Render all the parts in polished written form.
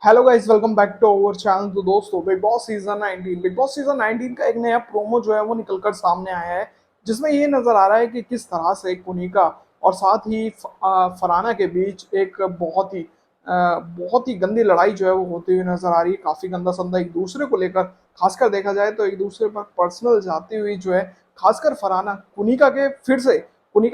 Hello guys, welcome back to our channel. तो दोस्तों, big boss season 19 का एक नया प्रोमो जो है वो निकलकर सामने आया है, जिसमें ये नजर आ रहा है कि किस तरह से कुनिका और साथ ही फराना के बीच एक बहुत ही गंदी लड़ाई जो है वो होती हुई नजर आ रही है। काफी गंदा संदा एक दूसरे को लेकर, खासकर देखा जाए तो एक दूसरे पर पर्सनल जाती हुई जो है, खासकर फराना कुनिका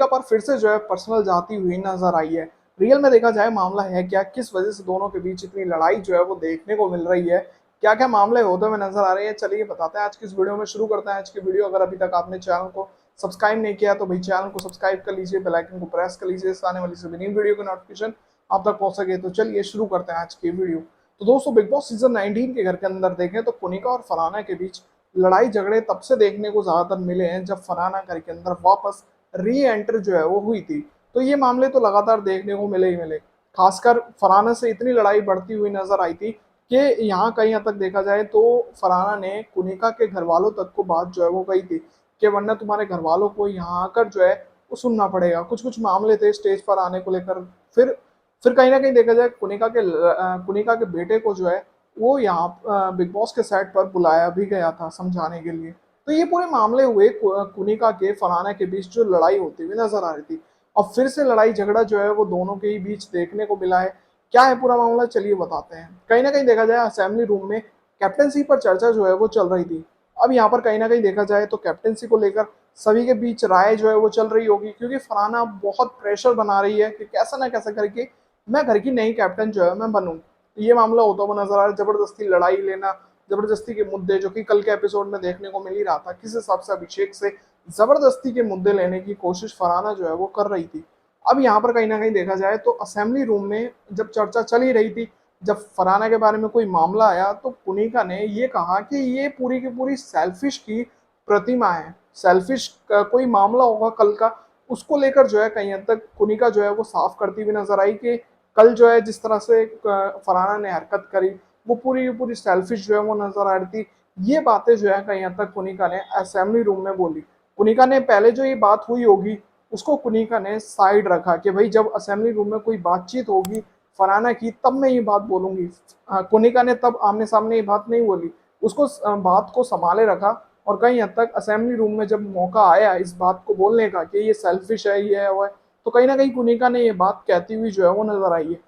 पर फिर से जो है पर्सनल जाती हुई नजर आई है। रियल में देखा जाए मामला है क्या, किस वजह से दोनों के बीच इतनी लड़ाई जो है वो देखने को मिल रही है, क्या क्या मामले होते हुए नजर आ रहे हैं, चलिए बताते हैं आज की इस वीडियो में। शुरू करते हैं आज की वीडियो। अगर अभी तक आपने चैनल को सब्सक्राइब नहीं किया तो भाई चैनल को सब्सक्राइब कर लीजिए, बेल आइकन को प्रेस कर लीजिए, आने वाली सभी नई वीडियो की नोटिफिकेशन आप तक पहुंच सके। तो चलिए शुरू करते हैं आज की वीडियो। तो दोस्तों, बिग बॉस सीजन 19 के घर के अंदर देखें तो कुनिका और फरहाना के बीच लड़ाई झगड़े तब से देखने को ज्यादातर मिले हैं जब फरहाना घर के अंदर वापस री एंटर जो है वो हुई थी। तो ये मामले तो लगातार देखने को मिले ही मिले। खासकर फरहाना से इतनी लड़ाई बढ़ती हुई नजर आई थी कि यहाँ कहीं हद तक देखा जाए तो फरहाना ने कुनिका के घर वालों तक को बात जो है वो कही थी कि वरना तुम्हारे घर वालों को यहाँ आकर जो है वो सुनना पड़ेगा। कुछ कुछ मामले थे स्टेज पर आने को लेकर। फिर फिर कहीं ना कहीं देखा जाए कुनिका के बेटे को जो है वो यहाँ बिग बॉस के सेट पर बुलाया भी गया था समझाने के लिए। तो ये पूरे मामले हुए कुनिका के फरहाना के बीच जो लड़ाई होती हुई नजर आ रही थी। अब फिर से लड़ाई झगड़ा जो है वो दोनों के ही बीच देखने को मिला है। क्या है पूरा मामला, चलिए बताते हैं। कहीं ना कहीं देखा जाए असेंबली रूम में कैप्टनसी पर चर्चा जो है वो चल रही थी। अब यहाँ पर कहीं ना कहीं देखा जाए तो कैप्टनसी को लेकर सभी के बीच राय जो है वो चल रही होगी, क्योंकि फरहाना बहुत प्रेशर बना रही है कि कैसा ना कैसा करके मैं घर की नई कैप्टन जो है मैं बनूं। ये मामला होता हुआ नजर आ रहा है। जबरदस्ती लड़ाई लेना, जबरदस्ती के मुद्दे, जो कि कल के एपिसोड में देखने को मिल ही रहा था, किस हिसाब से अभिषेक से जबरदस्ती के मुद्दे लेने की कोशिश फरहाना जो है वो कर रही थी। अब यहाँ पर कहीं ना कहीं देखा जाए तो असेंबली रूम में जब चर्चा चल ही रही थी, जब फरहाना के बारे में कोई मामला आया तो पुनिका ने ये कहा कि ये पूरी की पूरी सेल्फिश की प्रतिमा है। सेल्फिश कोई मामला होगा कल का, उसको लेकर जो है कहीं हद तक पुनिका जो है वो साफ करती हुई नजर आई कि कल जो है जिस तरह से फरहाना ने हरकत करी वो पूरी की पूरी सेल्फिश जो है वो नजर आ रही थी। ये बातें जो है कहीं हद तक पुनिका ने असेंबली रूम में बोली। पुनिका ने पहले जो ये बात हुई होगी उसको कुनिका ने साइड रखा कि भाई जब असेंबली रूम में कोई बातचीत होगी फरहाना की तब मैं ये बात बोलूंगी। कुनिका ने तब आमने सामने ये बात नहीं बोली, उसको बात को संभाले रखा। और कहीं हद तक असेंबली रूम में जब मौका आया इस बात को बोलने का कि ये सेल्फिश है, ये है वो है, तो कहीं ना कहीं कुनिका ने ये बात कहती हुई जो है वो नजर आई है।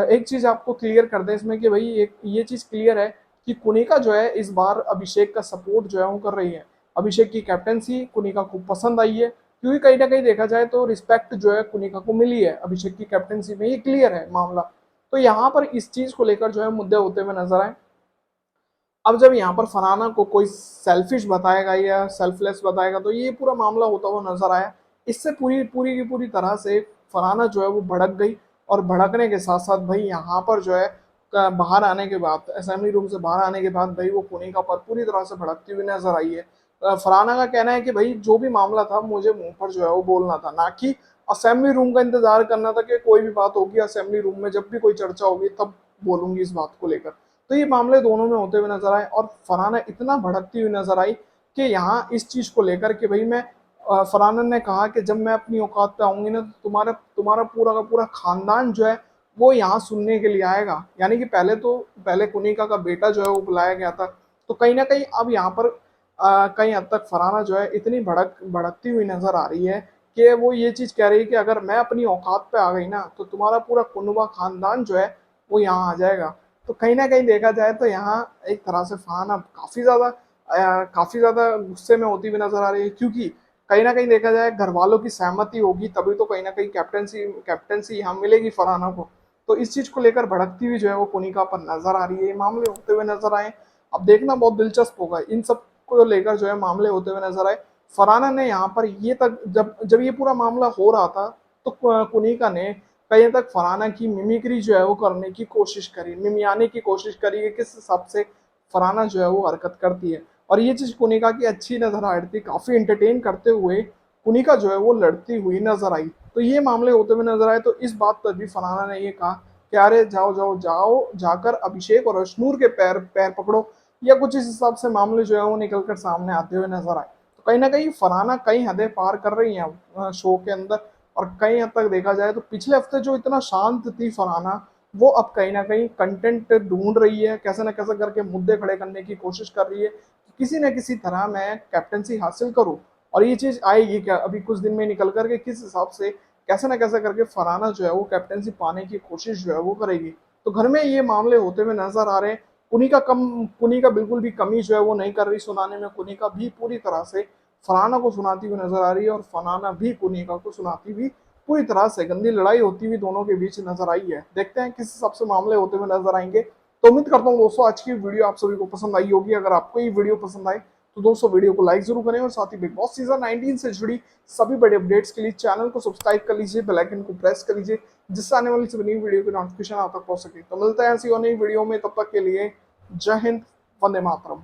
एक चीज आपको क्लियर कर दें इसमें कि भाई एक ये चीज क्लियर है कि कुनिका जो है इस बार अभिषेक का सपोर्ट जो है वो कर रही है। अभिषेक की कैप्टनसी कुनिका को पसंद आई है, क्योंकि कहीं ना कहीं देखा जाए तो रिस्पेक्ट जो है कुनिका को मिली है अभिषेक की कैप्टनसी में, ये क्लियर है मामला। तो यहाँ पर इस चीज को लेकर जो है मुद्दे होते हुए नजर आए। अब जब यहाँ पर फरहाना को कोई सेल्फिश बताएगा या सेल्फलेस बताएगा तो ये पूरा मामला होता हुआ नजर आया। इससे पूरी पूरी की पूरी तरह से फरहाना जो है वो भड़क गई। और भड़कने के साथ साथ भाई यहाँ पर जो है बाहर आने के बाद, असेंबली रूम से बाहर आने के बाद भाई वो पुनिका पर पूरी तरह से भड़कती हुई नजर आई है। फरहाना का कहना है कि भाई जो भी मामला था मुझे मुंह पर जो है वो बोलना था, ना कि असेंबली रूम का इंतजार करना था कि कोई भी बात होगी असेंबली रूम में, जब भी कोई चर्चा होगी तब बोलूंगी इस बात को लेकर। तो ये मामले दोनों में होते हुए नजर आए और फरहाना इतना भड़कती हुई नजर आई कि यहाँ इस चीज को लेकर कि भाई मैं फरहाना ने कहा कि जब मैं अपनी औकात पे आऊंगी ना तो तुम्हारा तुम्हारा पूरा का पूरा खानदान जो है वो यहाँ सुनने के लिए आएगा। यानी कि पहले कुनिका का बेटा जो है वो बुलाया गया था। तो कहीं ना कहीं अब यहाँ पर कहीं हद तक फरहाना जो है इतनी भड़कती हुई नजर आ रही है कि वो ये चीज कह रही है कि अगर मैं अपनी औकात पे आ गई ना तो तुम्हारा पूरा कुनबा खानदान जो है वो यहाँ आ जाएगा। तो कहीं ना कहीं देखा जाए तो यहाँ एक तरह से फरहाना काफी ज्यादा गुस्से में होती हुई नजर आ रही है, क्योंकि कहीं ना कहीं देखा जाए घर वालों की सहमति होगी तभी तो कहीं ना कहीं कैप्टनसी यहाँ मिलेगी फरहाना को। तो इस चीज को लेकर भड़कती हुई जो है वो पुनिका पर नजर आ रही है। ये मामले होते हुए नजर आए। अब देखना बहुत दिलचस्प होगा इन सब को लेकर जो है मामले होते हुए नजर आए। फरहाना ने यहाँ पर ये तक जब जब ये पूरा मामला हो रहा था तो पुनिका ने कहीं तक फरहाना की मिमिक्री जो है वो करने की कोशिश करी, मिमियाने की कोशिश करी कि किस हिसाब से फरहाना जो है वो हरकत करती है। और ये चीज कुनिका की अच्छी नजर आ रही थी, काफी इंटरटेन करते हुए कुनिका जो है वो लड़ती हुई नजर आई। तो ये मामले होते हुए नजर आए। तो इस बात पर भी फरहाना ने ये कहा कि अरे जाओ जाओ जाओ जाकर अभिषेक और अशनूर के पैर पैर पकड़ो, या कुछ इस हिसाब से मामले जो है वो निकल कर सामने आते हुए नजर आए। तो कहीं ना कहीं फरहाना कई हदें पार कर रही है शो के अंदर। और कई हद तक देखा जाए तो पिछले हफ्ते जो इतना शांत थी फरहाना, वो अब कहीं ना कहीं कंटेंट ढूंढ रही है, कैसे ना कैसे करके मुद्दे खड़े करने की कोशिश कर रही है कि किसी न किसी तरह मैं कैप्टनसी हासिल करूं। और ये चीज आएगी क्या अभी कुछ दिन में निकल करके, किस हिसाब से कैसे ना कैसे करके फरहाना जो है वो कैप्टनसी पाने की कोशिश जो है वो करेगी। तो घर में ये मामले होते हुए नजर आ रहे हैं। कुनी का बिल्कुल भी कमी जो है वो नहीं कर रही सुनाने में, कुनी का भी पूरी तरह से फरहाना को सुनाती हुई नजर आ रही है, और फरहाना भी कुनिका को सुनाती हुई पूरी तरह से गंदी लड़ाई होती हुई दोनों के बीच नजर आई है। देखते हैं किस हिसाब से मामले होते हुए नजर आएंगे। तो उम्मीद करता हूँ दोस्तों आज की वीडियो आप सभी को पसंद आई होगी। अगर आपको ये वीडियो पसंद आए तो दोस्तों वीडियो को लाइक जरूर करें, और साथ ही बिग बॉस सीजन 19 से जुड़ी सभी बड़े अपडेट्स के लिए चैनल को सब्सक्राइब कर लीजिए, बेल आइकन को प्रेस कर लीजिए, जिससे आने वाली सभी नई वीडियो की नोटिफिकेशन आप तक पहुंच सके। तो मिलते हैं ऐसी और नई वीडियो में, तब तक के लिए जय हिंद, वंदे मातरम।